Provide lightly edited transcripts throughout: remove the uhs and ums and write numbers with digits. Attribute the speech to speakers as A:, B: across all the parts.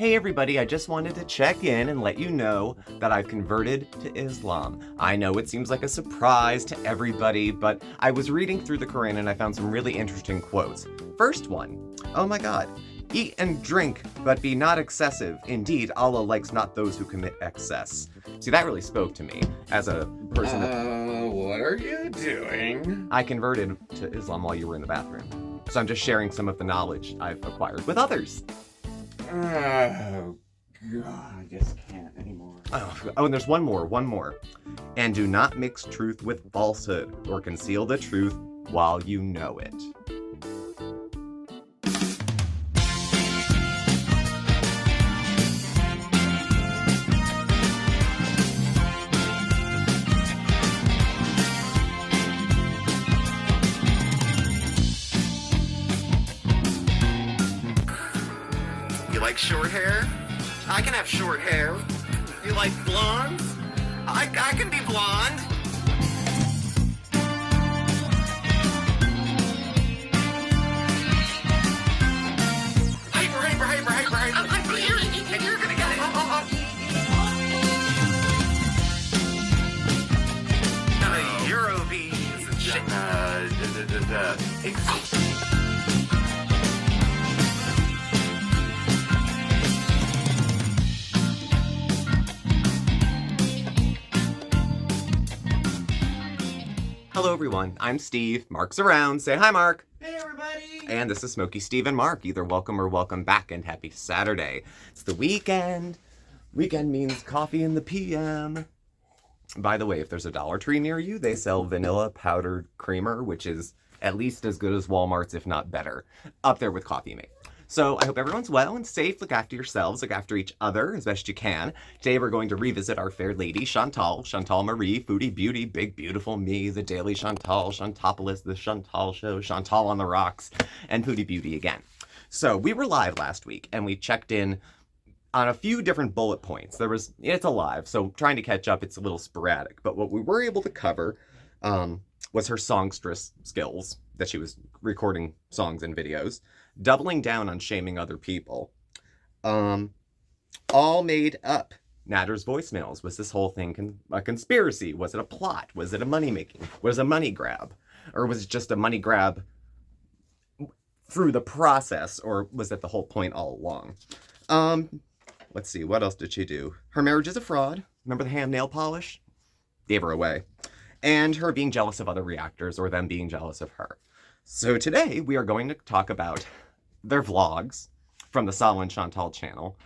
A: Hey everybody, I just wanted to check in and let you know that I've converted to Islam. I know it seems like a surprise to everybody, but I was reading through the Quran and I found some really interesting quotes. First one, oh my god. Eat and drink, but be not excessive. Indeed, Allah likes not those who commit excess. See, that really spoke to me as a person
B: what are you doing?
A: I converted to Islam while you were in the bathroom. So I'm just sharing some of the knowledge I've acquired with others.
B: Oh, God, I just can't anymore.
A: Oh, and there's one more. And do not mix truth with falsehood, or conceal the truth while you know it.
C: Like short hair? I can have short hair. You like blondes? I can be blonde. Hyper. You're gonna get it. Eurobees and shit.
A: Hello everyone, I'm Steve. Marc's around. Say hi, Marc.
B: Hey, everybody.
A: And this is Smokeysteveandmarc. Either welcome or welcome back, and happy Saturday. It's the weekend. Weekend means coffee in the PM. By the way, if there's a Dollar Tree near you, they sell vanilla powdered creamer, which is at least as good as Walmart's, if not better. Up there with Coffee Mate. So I hope everyone's well and safe. Look after yourselves, look after each other as best you can. Today we're going to revisit our fair lady, Chantal Marie, Foodie Beauty, Big Beautiful Me, The Daily Chantal, Chantopolis, The Chantal Show, Chantal on the Rocks, and Foodie Beauty again. So we were live last week and we checked in on a few different bullet points. It's a live, so trying to catch up, it's a little sporadic. But what we were able to cover was her songstress skills, that she was recording songs and videos, doubling down on shaming other people. All made up. Natter's voicemails. Was this whole thing a conspiracy? Was it a plot? Was it a money-making? Was it a money grab? Or was it just a money grab through the process? Or was that the whole point all along? Let's see. What else did she do? Her marriage is a fraud. Remember the ham nail polish? Gave her away. And her being jealous of other reactors, or them being jealous of her. So today we are going to talk about their vlogs from the Sal and Chantal channel,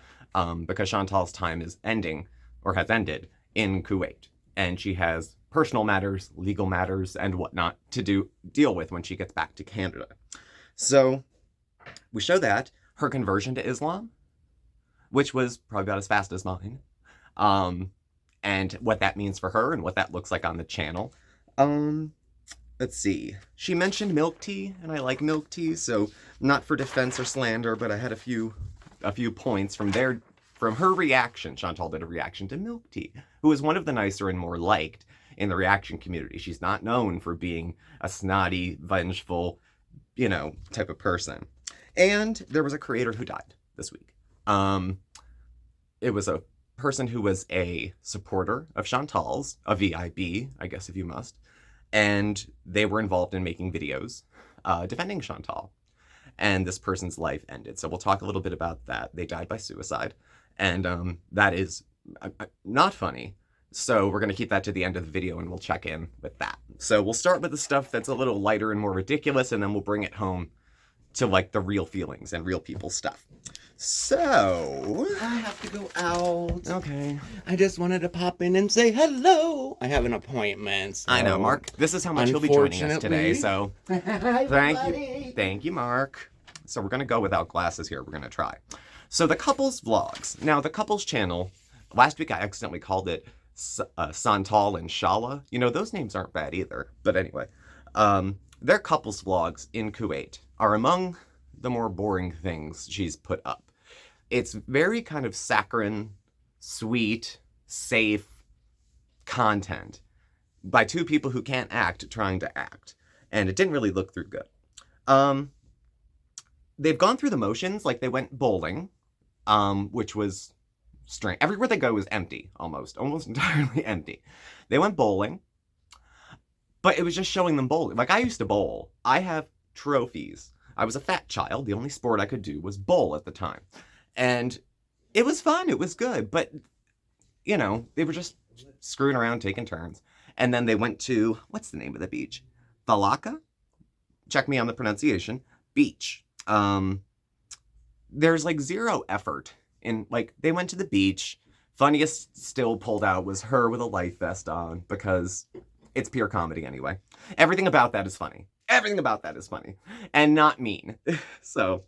A: because Chantal's time is ending, or has ended, in Kuwait. And she has personal matters, legal matters, and whatnot to deal with when she gets back to Canada. So we show that, her conversion to Islam, which was probably about as fast as mine, and what that means for her and what that looks like on the channel. Let's see. She mentioned milk tea, and I like milk tea, so not for defense or slander, but I had a few points from her reaction. Chantal did a reaction to milk tea, who is one of the nicer and more liked in the reaction community. She's not known for being a snotty, vengeful, type of person. And there was a creator who died this week. It was a person who was a supporter of Chantal's, a VIB, I guess if you must, and they were involved in making videos defending Chantal. And this person's life ended. So we'll talk a little bit about that. They died by suicide, and that is not funny. So we're going to keep that to the end of the video, and we'll check in with that. So we'll start with the stuff that's a little lighter and more ridiculous, and then we'll bring it home to like the real feelings and real people stuff. So
B: I have to go out.
A: Okay.
B: I just wanted to pop in and say hello. I have an appointment. So.
A: I know, Marc. This is how much you'll be joining us today. So thank you, Marc. So we're gonna go without glasses here. We're gonna try. So the couples vlogs. Now the couples channel. Last week I accidentally called it Santal and Shala. Those names aren't bad either. But anyway, their couples vlogs in Kuwait are among the more boring things she's put up. It's very kind of saccharine, sweet, safe content by two people who can't act trying to act. And it didn't really look through good. They've gone through the motions, like they went bowling which was strange. Everywhere they go was empty, almost entirely empty. They went bowling, but it was just showing them bowling. Like, I used to bowl. I have trophies. I was a fat child. The only sport I could do was bowl at the time. And it was fun. It was good. But, you know, they were just screwing around, taking turns. And then they went to, what's the name of the beach? Thalaka? Check me on the pronunciation. Beach. There's like zero effort in, like, they went to the beach. Funniest still pulled out was her with a life vest on, because it's pure comedy anyway. Everything about that is funny. Everything about that is funny. And not mean. So,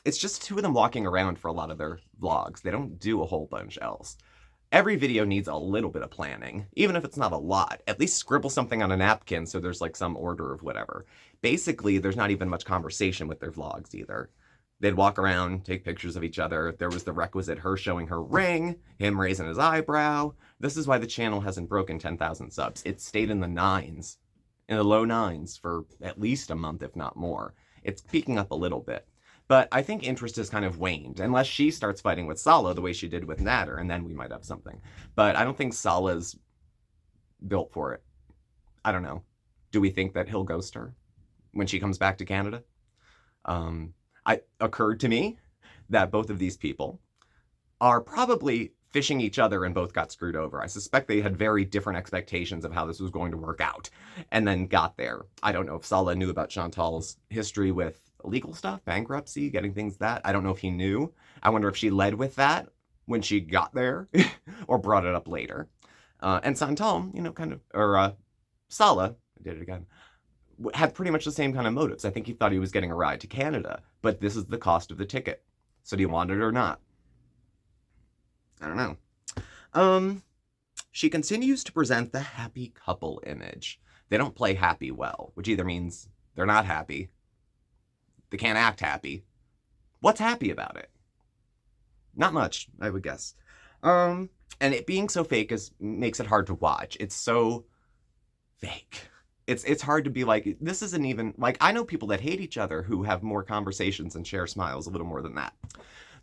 A: it's just two of them walking around for a lot of their vlogs. They don't do a whole bunch else. Every video needs a little bit of planning, even if it's not a lot. At least scribble something on a napkin so there's like some order of whatever. Basically, there's not even much conversation with their vlogs either. They'd walk around, take pictures of each other. There was the requisite her showing her ring, him raising his eyebrow. This is why the channel hasn't broken 10,000 subs. It stayed in the nines, in the low nines for at least a month, if not more. It's peaking up a little bit. But I think interest has kind of waned, unless she starts fighting with Sala the way she did with Nader, and then we might have something. But I don't think Sala's built for it. I don't know. Do we think that he'll ghost her when she comes back to Canada? It occurred to me that both of these people are probably fishing each other and both got screwed over. I suspect they had very different expectations of how this was going to work out and then got there. I don't know if Sala knew about Chantal's history with legal stuff, bankruptcy, getting things that. I don't know if he knew. I wonder if she led with that when she got there or brought it up later. And Chantal, you know, Sala, I did it again, had pretty much the same kind of motives. I think he thought he was getting a ride to Canada, but this is the cost of the ticket. So do you want it or not? I don't know. She continues to present the happy couple image. They don't play happy well, which either means they're not happy, they can't act happy. What's happy about it? Not much, I would guess. And it being so fake makes it hard to watch. It's so fake. It's hard to be like, this isn't even, like, I know people that hate each other who have more conversations and share smiles, a little more than that.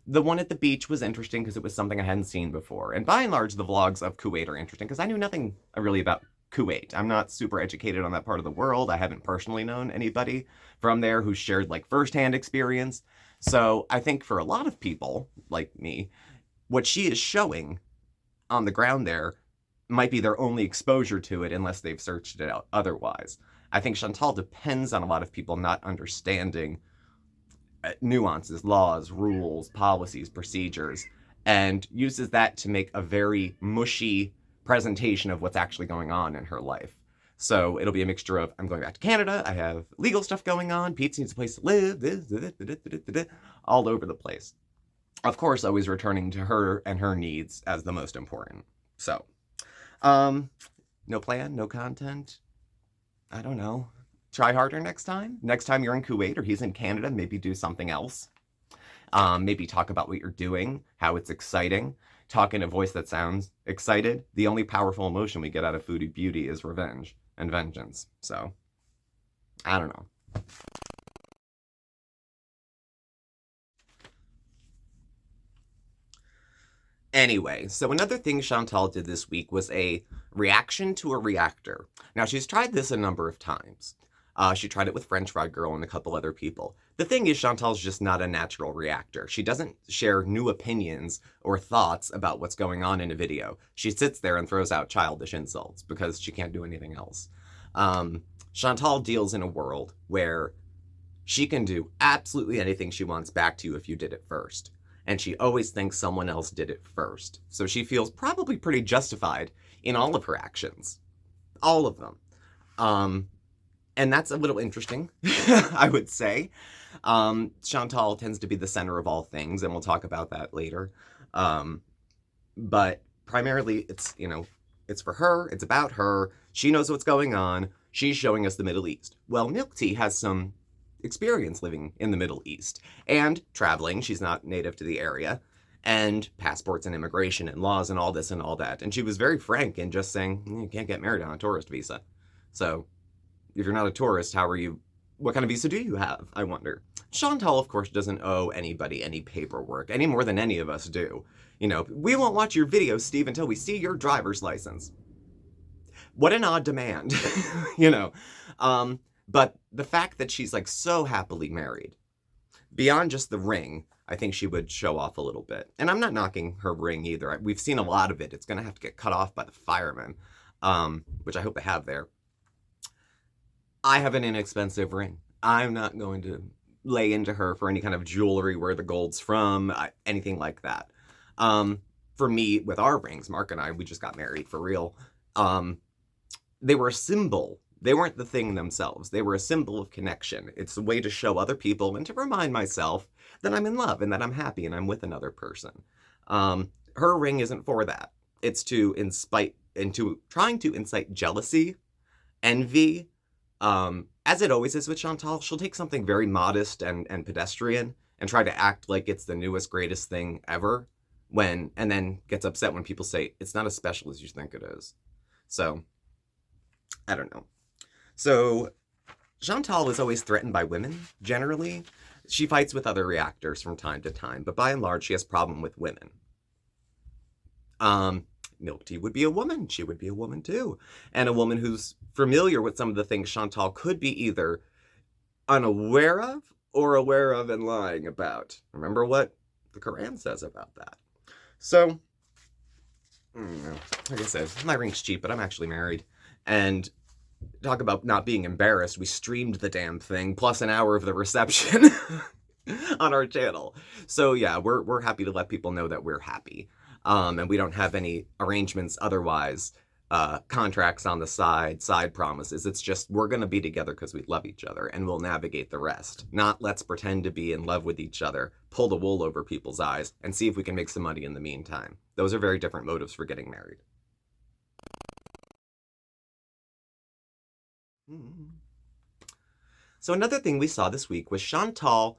A: The one at the beach was interesting because it was something I hadn't seen before. And by and large, the vlogs of Kuwait are interesting because I knew nothing really about Kuwait. I'm not super educated on that part of the world. I haven't personally known anybody from there who shared like firsthand experience. So I think for a lot of people like me, what she is showing on the ground there might be their only exposure to it unless they've searched it out otherwise. I think Chantal depends on a lot of people not understanding nuances, laws, rules, policies, procedures, and uses that to make a very mushy presentation of what's actually going on in her life. So it'll be a mixture of, I'm going back to Canada, I have legal stuff going on, Pete needs a place to live, all over the place. Of course, always returning to her and her needs as the most important. So, no plan, no content. I don't know. Try harder next time. Next time you're in Kuwait or he's in Canada, maybe do something else. Maybe talk about what you're doing, how it's exciting. Talk in a voice that sounds excited. The only powerful emotion we get out of Foodie Beauty is revenge and vengeance. So, I don't know. Anyway, so another thing Chantal did this week was a reaction to a reactor. Now, she's tried this a number of times. She tried it with French Fried Girl and a couple other people. The thing is, Chantal's just not a natural reactor. She doesn't share new opinions or thoughts about what's going on in a video. She sits there and throws out childish insults because she can't do anything else. Chantal deals in a world where she can do absolutely anything she wants back to you if you did it first. And she always thinks someone else did it first. So she feels probably pretty justified in all of her actions. All of them. And that's a little interesting, I would say. Chantal tends to be the center of all things, and we'll talk about that later. But primarily, it's, you know, it's for her. It's about her. She knows what's going on. She's showing us the Middle East. Well, Milk Tea has some experience living in the Middle East and traveling. She's not native to the area. And passports and immigration and laws and all this and all that. And she was very frank in just saying, you can't get married on a tourist visa. So if you're not a tourist, how are you what kind of visa do you have, I wonder? Chantal, of course, doesn't owe anybody any paperwork, any more than any of us do. You know, we won't watch your video, Steve, until we see your driver's license. What an odd demand, you know. But the fact that she's like so happily married, beyond just the ring, I think she would show off a little bit. And I'm not knocking her ring either. We've seen a lot of it. It's going to have to get cut off by the firemen, which I hope they have there. I have an inexpensive ring. I'm not going to lay into her for any kind of jewelry, where the gold's from, anything like that. For me, with our rings, Mark and I, we just got married for real. They were a symbol. They weren't the thing themselves. They were a symbol of connection. It's a way to show other people and to remind myself that I'm in love and that I'm happy and I'm with another person. Her ring isn't for that. It's to trying to incite jealousy, envy. As it always is with Chantal, she'll take something very modest and pedestrian and try to act like it's the newest, greatest thing ever, and then gets upset when people say it's not as special as you think it is. So, I don't know. So, Chantal is always threatened by women, generally. She fights with other reactors from time to time, but by and large, she has a problem with women. Milk Tea would be a woman. She would be a woman too. And a woman who's familiar with some of the things Chantal could be either unaware of or aware of and lying about. Remember what the Quran says about that. So, like I said, my ring's cheap, but I'm actually married. And talk about not being embarrassed. We streamed the damn thing, plus an hour of the reception on our channel. So yeah, we're happy to let people know that we're happy. And we don't have any arrangements otherwise, contracts on the side promises. It's just we're going to be together because we love each other and we'll navigate the rest. Not let's pretend to be in love with each other, pull the wool over people's eyes, and see if we can make some money in the meantime. Those are very different motives for getting married. So another thing we saw this week was Chantal,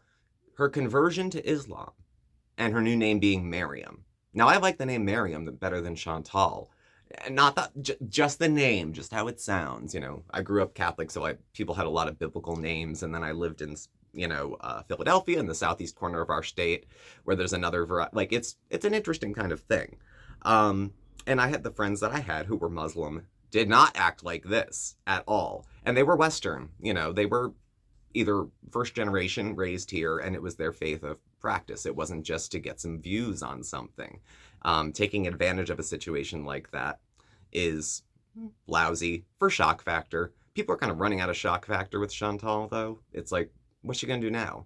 A: her conversion to Islam, and her new name being Miriam. Now, I like the name Miriam better than Chantal. Not that, just the name, just how it sounds. You know, I grew up Catholic, so people had a lot of biblical names, and then I lived in, Philadelphia, in the southeast corner of our state, where there's another variety. Like, it's an interesting kind of thing. And I had the friends that I had who were Muslim did not act like this at all. And they were Western, they were either first generation raised here and it was their faith of practice. It wasn't just to get some views on something. Taking advantage of a situation like that is lousy for shock factor. People are kind of running out of shock factor with Chantal, though. It's like, what's she going to do now?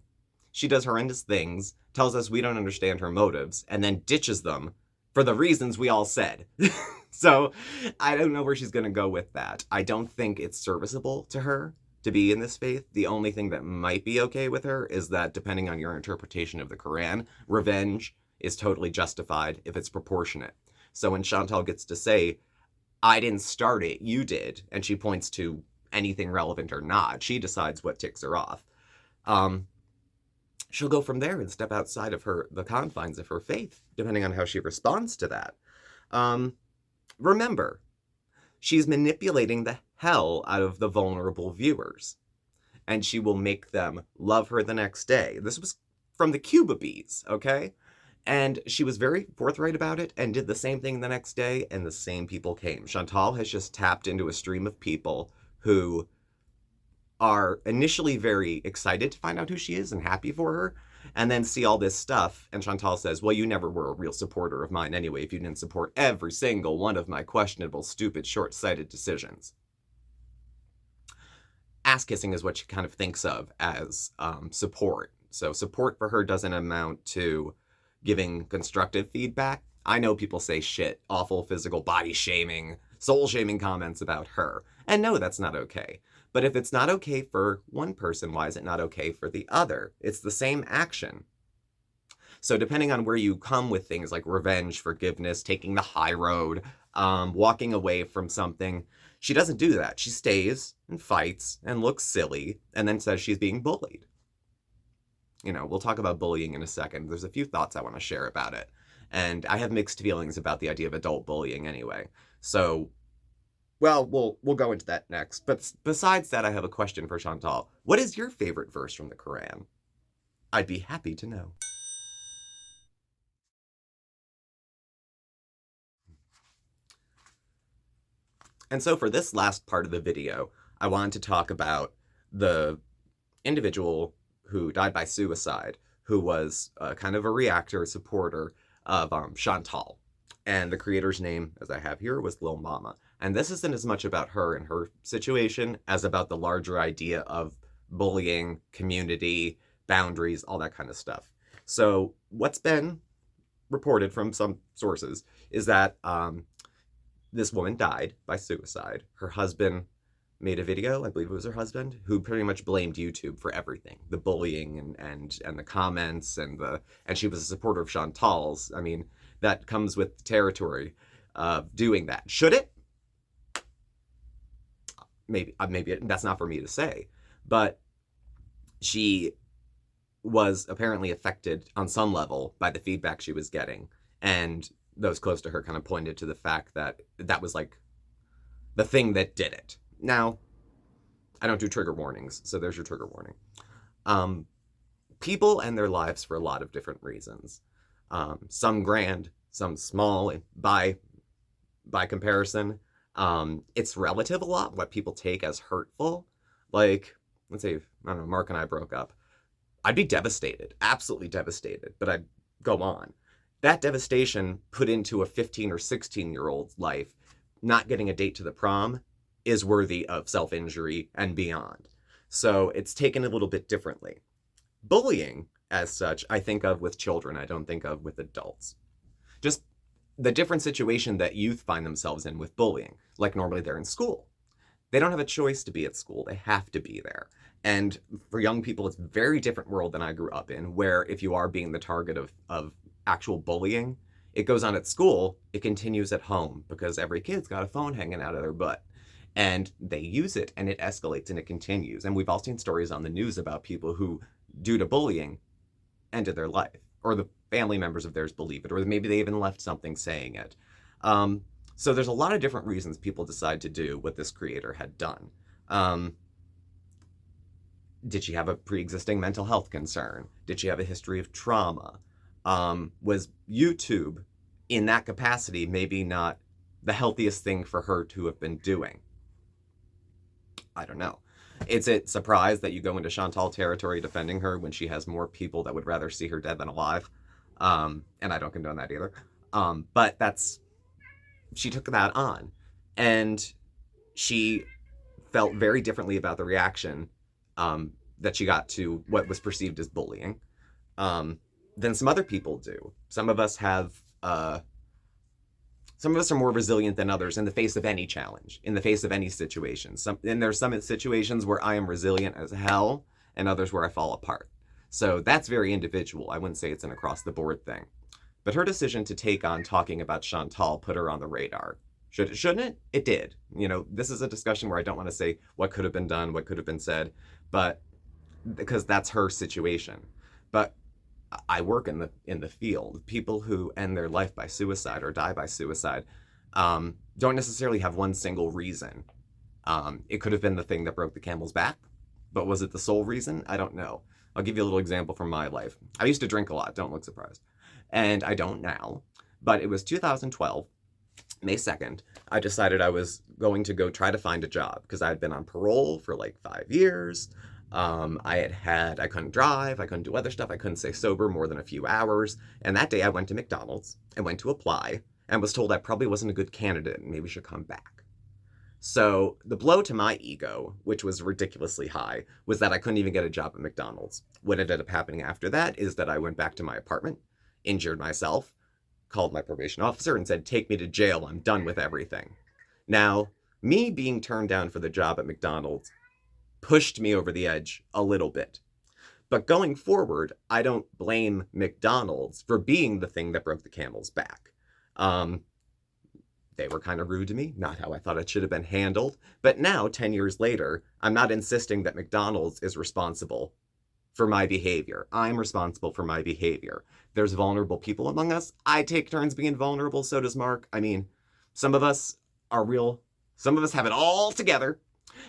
A: She does horrendous things, tells us we don't understand her motives, and then ditches them for the reasons we all said. So I don't know where she's going to go with that. I don't think it's serviceable to her to be in this faith. The only thing that might be okay with her is that, depending on your interpretation of the Quran, revenge is totally justified if it's proportionate. So when Chantal gets to say, I didn't start it, you did, and she points to anything relevant or not, she decides what ticks her off. She'll go from there and step outside of the confines of her faith, depending on how she responds to that. Remember, she's manipulating the hell out of the vulnerable viewers, and she will make them love her the next day. This was from the Cuba bees, okay? And she was very forthright about it and did the same thing the next day, and the same people came. Chantal has just tapped into a stream of people who are initially very excited to find out who she is and happy for her, and then see all this stuff, and Chantal says, well, you never were a real supporter of mine anyway if you didn't support every single one of my questionable, stupid, short-sighted decisions. Ass-kissing is what she kind of thinks of as support. So support for her doesn't amount to giving constructive feedback. I know people say shit, awful physical body shaming, soul shaming comments about her. And no, that's not okay. But if it's not okay for one person, why is it not okay for the other? It's the same action. So depending on where you come with things like revenge, forgiveness, taking the high road, walking away from something, she doesn't do that. She stays and fights and looks silly and then says she's being bullied. We'll talk about bullying in a second. There's a few thoughts I want to share about it. And I have mixed feelings about the idea of adult bullying anyway. So Well, we'll go into that next. But besides that, I have a question for Chantal. What is your favorite verse from the Quran? I'd be happy to know. And so for this last part of the video, I wanted to talk about the individual who died by suicide, who was kind of a reactor, supporter of Chantal. And the creator's name, as I have here, was Lil Mama. And this isn't as much about her and her situation as about the larger idea of bullying, community, boundaries, all that kind of stuff. So what's been reported from some sources is that this woman died by suicide. Her husband made a video, I believe it was her husband, who pretty much blamed YouTube for everything, the bullying and the comments and she was a supporter of Chantal's. I mean, that comes with the territory of doing that. Should it? Maybe that's not for me to say, but she was apparently affected on some level by the feedback she was getting, and those close to her kind of pointed to the fact that that was like the thing that did it. Now, I don't do trigger warnings, so there's your trigger warning. People end their lives for a lot of different reasons. Some grand, some small by comparison. It's relative a lot, what people take as hurtful. Like, let's say, I don't know, Mark and I broke up. I'd be devastated, absolutely devastated, but I'd go on. That devastation put into a 15 or 16-year-old's life, not getting a date to the prom, is worthy of self-injury and beyond. So it's taken a little bit differently. Bullying, as such, I think of with children. I don't think of with adults. Just the different situation that youth find themselves in with bullying. Like normally they're in school. They don't have a choice to be at school. They have to be there. And for young people, it's a very different world than I grew up in, where if you are being the target of actual bullying, it goes on at school, it continues at home, because every kid's got a phone hanging out of their butt. And they use it, and it escalates, and it continues. And we've all seen stories on the news about people who, due to bullying, ended their life. Or the family members of theirs believe it, or maybe they even left something saying it. So there's a lot of different reasons people decide to do what this creator had done. Did she have a pre-existing mental health concern? Did she have a history of trauma? Was YouTube, in that capacity, maybe not the healthiest thing for her to have been doing? I don't know. Is it surprise that you go into Chantal territory defending her when she has more people that would rather see her dead than alive? And I don't condone that either. But she took that on. And she felt very differently about the reaction that she got to what was perceived as bullying than some other people do. Some of us are more resilient than others in the face of any challenge, in the face of any situation. And there's some situations where I am resilient as hell, and others where I fall apart. So that's very individual. I wouldn't say it's an across-the-board thing. But her decision to take on talking about Chantal put her on the radar. Shouldn't it? It did. You know, this is a discussion where I don't want to say what could have been done, what could have been said, but because that's her situation. But I work in the field. People who end their life by suicide or die by suicide don't necessarily have one single reason. It could have been the thing that broke the camel's back, but was it the sole reason? I don't know. I'll give you a little example from my life. I used to drink a lot, don't look surprised. And I don't now, but it was 2012, May 2nd. I decided I was going to go try to find a job because I had been on parole for like 5 years. I couldn't drive, I couldn't do other stuff, I couldn't stay sober more than a few hours. And that day I went to McDonald's and went to apply and was told I probably wasn't a good candidate and maybe should come back. So the blow to my ego, which was ridiculously high, was that I couldn't even get a job at McDonald's. What ended up happening after that is that I went back to my apartment, injured myself, called my probation officer and said, take me to jail, I'm done with everything. Now, me being turned down for the job at McDonald's pushed me over the edge a little bit. But going forward, I don't blame McDonald's for being the thing that broke the camel's back. They were kind of rude to me, not how I thought it should have been handled. But now, 10 years later, I'm not insisting that McDonald's is responsible for my behavior. I'm responsible for my behavior. There's vulnerable people among us. I take turns being vulnerable, so does Mark. I mean, some of us are real Some of us have it all together,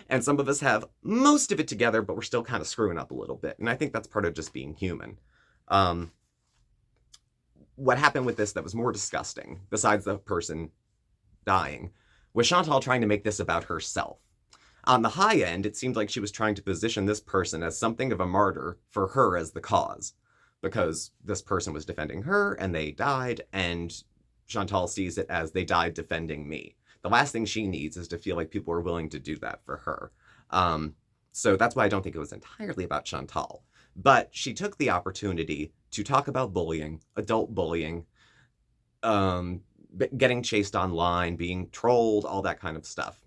A: and some of us have most of it together, but we're still kind of screwing up a little bit. And I think that's part of just being human. What happened with this that was more disgusting, besides the person dying, was Chantal trying to make this about herself. On the high end, it seemed like she was trying to position this person as something of a martyr for her as the cause, because this person was defending her and they died, and Chantal sees it as they died defending me. The last thing she needs is to feel like people are willing to do that for her. So that's why I don't think it was entirely about Chantal. But she took the opportunity to talk about bullying, adult bullying, getting chased online, being trolled, all that kind of stuff,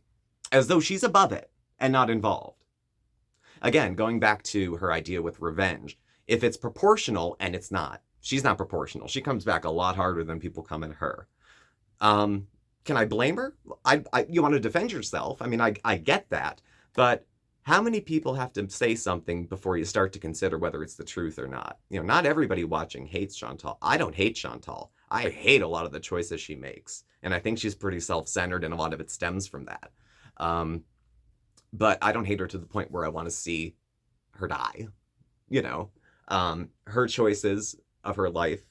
A: as though she's above it and not involved. Again, going back to her idea with revenge, if it's proportional, and it's not, she's not proportional. She comes back a lot harder than people come at her. Can I blame her? You want to defend yourself. I mean, I get that. But how many people have to say something before you start to consider whether it's the truth or not? You know, not everybody watching hates Chantal. I don't hate Chantal. I hate a lot of the choices she makes. And I think she's pretty self-centered, and a lot of it stems from that. But I don't hate her to the point where I want to see her die. You know, her choices of her life,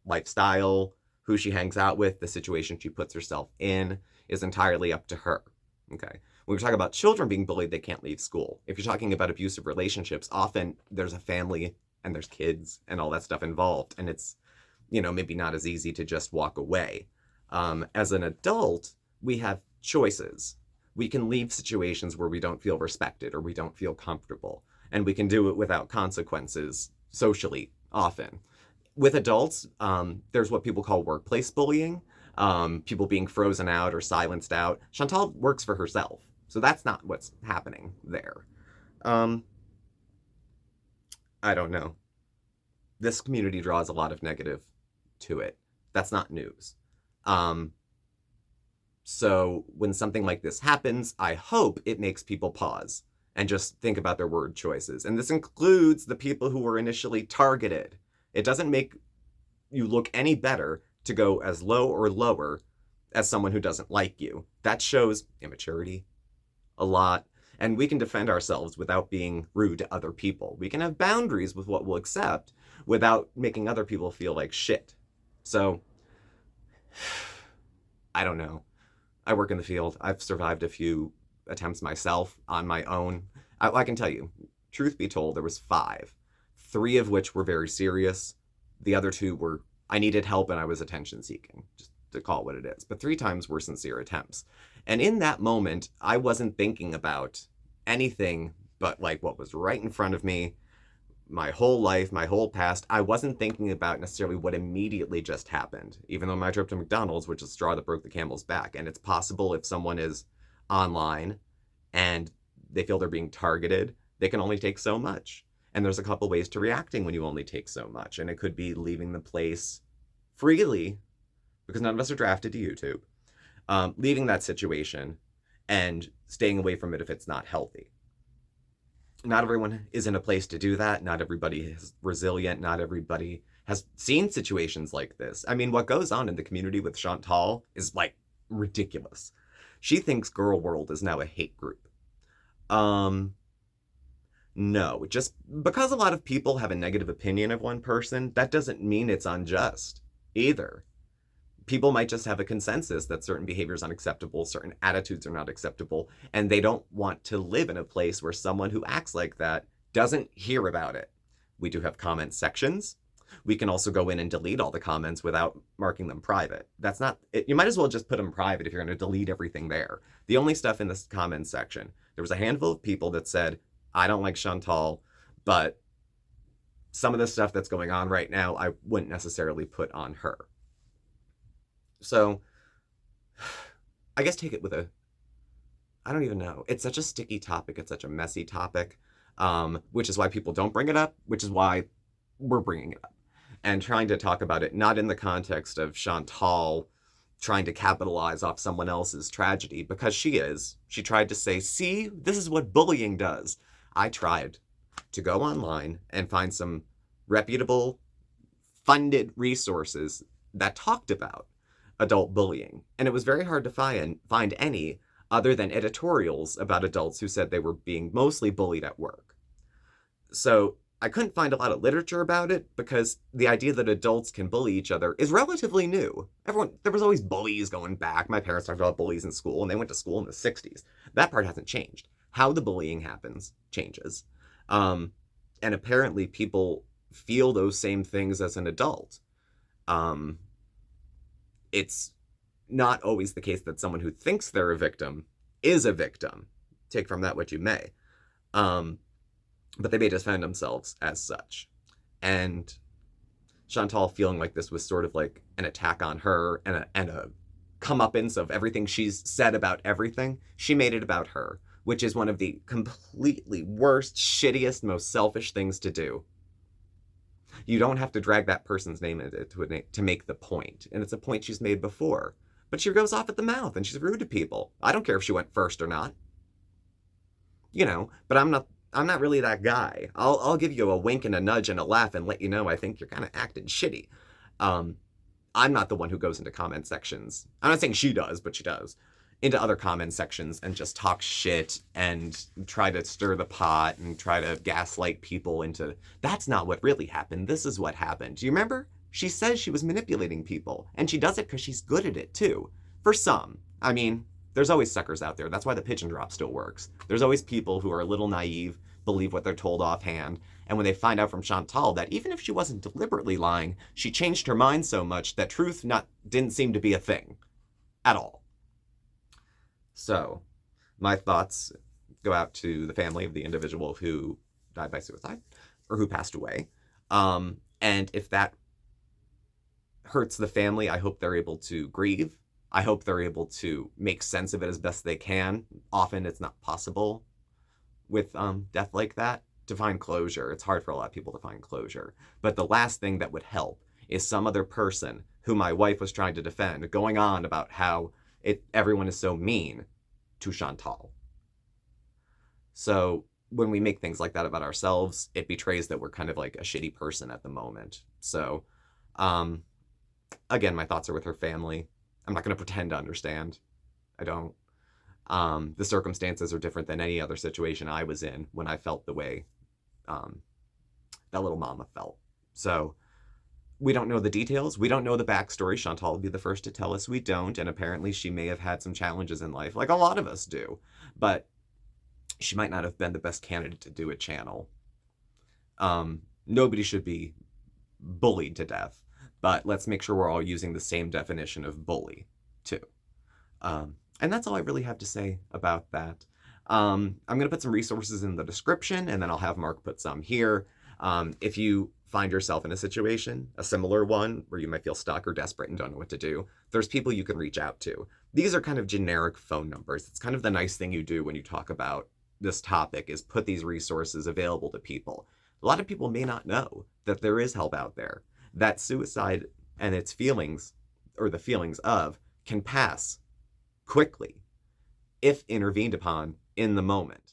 A: lifestyle, who she hangs out with, the situation she puts herself in, is entirely up to her. Okay. When we talk about children being bullied, they can't leave school. If you're talking about abusive relationships, often there's a family and there's kids and all that stuff involved. And it's, you know, maybe not as easy to just walk away. As an adult, we have choices. We can leave situations where we don't feel respected or we don't feel comfortable. And we can do it without consequences socially, often. With adults, there's what people call workplace bullying. People being frozen out or silenced out. Chantal works for herself. So that's not what's happening there. I don't know. This community draws a lot of negative to it. That's not news. So when something like this happens, I hope it makes people pause and just think about their word choices. And this includes the people who were initially targeted. It doesn't make you look any better to go as low or lower as someone who doesn't like you. That shows immaturity a lot. And we can defend ourselves without being rude to other people. We can have boundaries with what we'll accept without making other people feel like shit. So, I don't know. I work in the field. I've survived a few attempts myself on my own. I can tell you, truth be told, there was 5. 3 of which were very serious. The other 2 were, I needed help and I was attention seeking, just to call it what it is. But 3 times were sincere attempts. And in that moment, I wasn't thinking about anything but like what was right in front of me, my whole life, my whole past. I wasn't thinking about necessarily what immediately just happened, even though my trip to McDonald's, which is the straw that broke the camel's back. And it's possible if someone is online and they feel they're being targeted, they can only take so much. And there's a couple ways to reacting when you only take so much. And it could be leaving the place freely, because none of us are drafted to YouTube, leaving that situation and staying away from it if it's not healthy. Not everyone is in a place to do that. Not everybody is resilient. Not everybody has seen situations like this. I mean, what goes on in the community with Chantal is like ridiculous. She thinks Girl World is now a hate group. No, just because a lot of people have a negative opinion of one person, that doesn't mean it's unjust either. People might just have a consensus that certain behavior is unacceptable, certain attitudes are not acceptable, and they don't want to live in a place where someone who acts like that doesn't hear about it. We do have comment sections. We can also go in and delete all the comments without marking them private. That's not, you might as well just put them private if you're going to delete everything there. The only stuff in this comments section, there was a handful of people that said, I don't like Chantal, but some of the stuff that's going on right now, I wouldn't necessarily put on her. So, I guess take it with I don't even know. It's such a sticky topic. It's such a messy topic, which is why people don't bring it up, which is why we're bringing it up. And trying to talk about it, not in the context of Chantal trying to capitalize off someone else's tragedy, because she is. She tried to say, see, this is what bullying does. I tried to go online and find some reputable, funded resources that talked about adult bullying. And it was very hard to find any other than editorials about adults who said they were being mostly bullied at work. So I couldn't find a lot of literature about it because the idea that adults can bully each other is relatively new. There was always bullies going back. My parents talked about bullies in school, and they went to school in the 60s. That part hasn't changed. How the bullying happens changes. And apparently people feel those same things as an adult. It's not always the case that someone who thinks they're a victim is a victim. Take from that what you may. But they may defend themselves as such. And Chantal feeling like this was sort of like an attack on her and a comeuppance of everything she's said about everything. She made it about her, which is one of the completely worst, shittiest, most selfish things to do. You don't have to drag that person's name into it to make the point. And it's a point she's made before. But she goes off at the mouth and she's rude to people. I don't care if she went first or not. You know, but I'm not really that guy. I'll give you a wink and a nudge and a laugh and let you know I think you're kind of acting shitty. I'm not the one who goes into comment sections. I'm not saying she does, but she does. Into other comment sections and just talk shit and try to stir the pot and try to gaslight people into, that's not what really happened. This is what happened. Do you remember? She says she was manipulating people, and she does it because she's good at it too. For some. I mean, there's always suckers out there. That's why the pigeon drop still works. There's always people who are a little naive, believe what they're told offhand, and when they find out from Chantal that even if she wasn't deliberately lying, she changed her mind so much that truth didn't seem to be a thing at all. So, my thoughts go out to the family of the individual who died by suicide, or who passed away. And if that hurts the family, I hope they're able to grieve. I hope they're able to make sense of it as best they can. Often it's not possible with death like that to find closure. It's hard for a lot of people to find closure. But the last thing that would help is some other person who my wife was trying to defend, going on about how everyone is so mean to Chantal. So when we make things like that about ourselves, it betrays that we're kind of like a shitty person at the moment. So, again, my thoughts are with her family. I'm not going to pretend to understand. I don't. The circumstances are different than any other situation I was in when I felt the way that little mama felt. So we don't know the details. We don't know the backstory. Chantal will be the first to tell us we don't. And apparently she may have had some challenges in life, like a lot of us do. But she might not have been the best candidate to do a channel. Nobody should be bullied to death. But let's make sure we're all using the same definition of bully, too. And that's all I really have to say about that. I'm going to put some resources in the description, and then I'll have Mark put some here. If you find yourself in a situation, a similar one, where you might feel stuck or desperate and don't know what to do, there's people you can reach out to. These are kind of generic phone numbers. It's kind of the nice thing you do when you talk about this topic, is put these resources available to people. A lot of people may not know that there is help out there, that suicide and its feelings, or the feelings of, can pass quickly if intervened upon in the moment.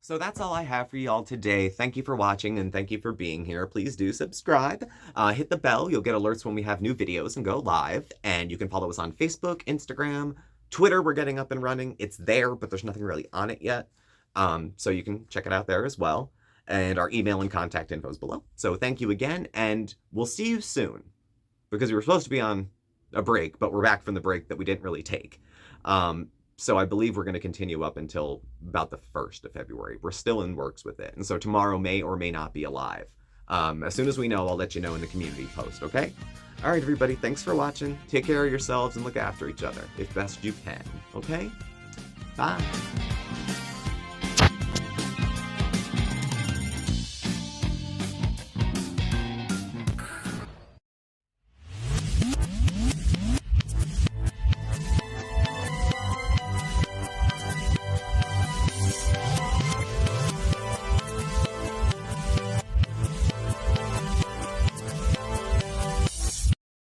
A: So that's all I have for y'all today. Thank you for watching and thank you for being here. Please do subscribe. Hit the bell. You'll get alerts when we have new videos and go live. And you can follow us on Facebook, Instagram, Twitter. We're getting up and running. It's there, but there's nothing really on it yet. So you can check it out there as well. And our email and contact info is below. So thank you again, and we'll see you soon. Because we were supposed to be on a break, but we're back from the break that we didn't really take. So I believe we're going to continue up until about the 1st of February. We're still in works with it. And so tomorrow may or may not be alive. As soon as we know, I'll let you know in the community post, okay? All right, everybody, thanks for watching. Take care of yourselves and look after each other if best you can, okay? Bye.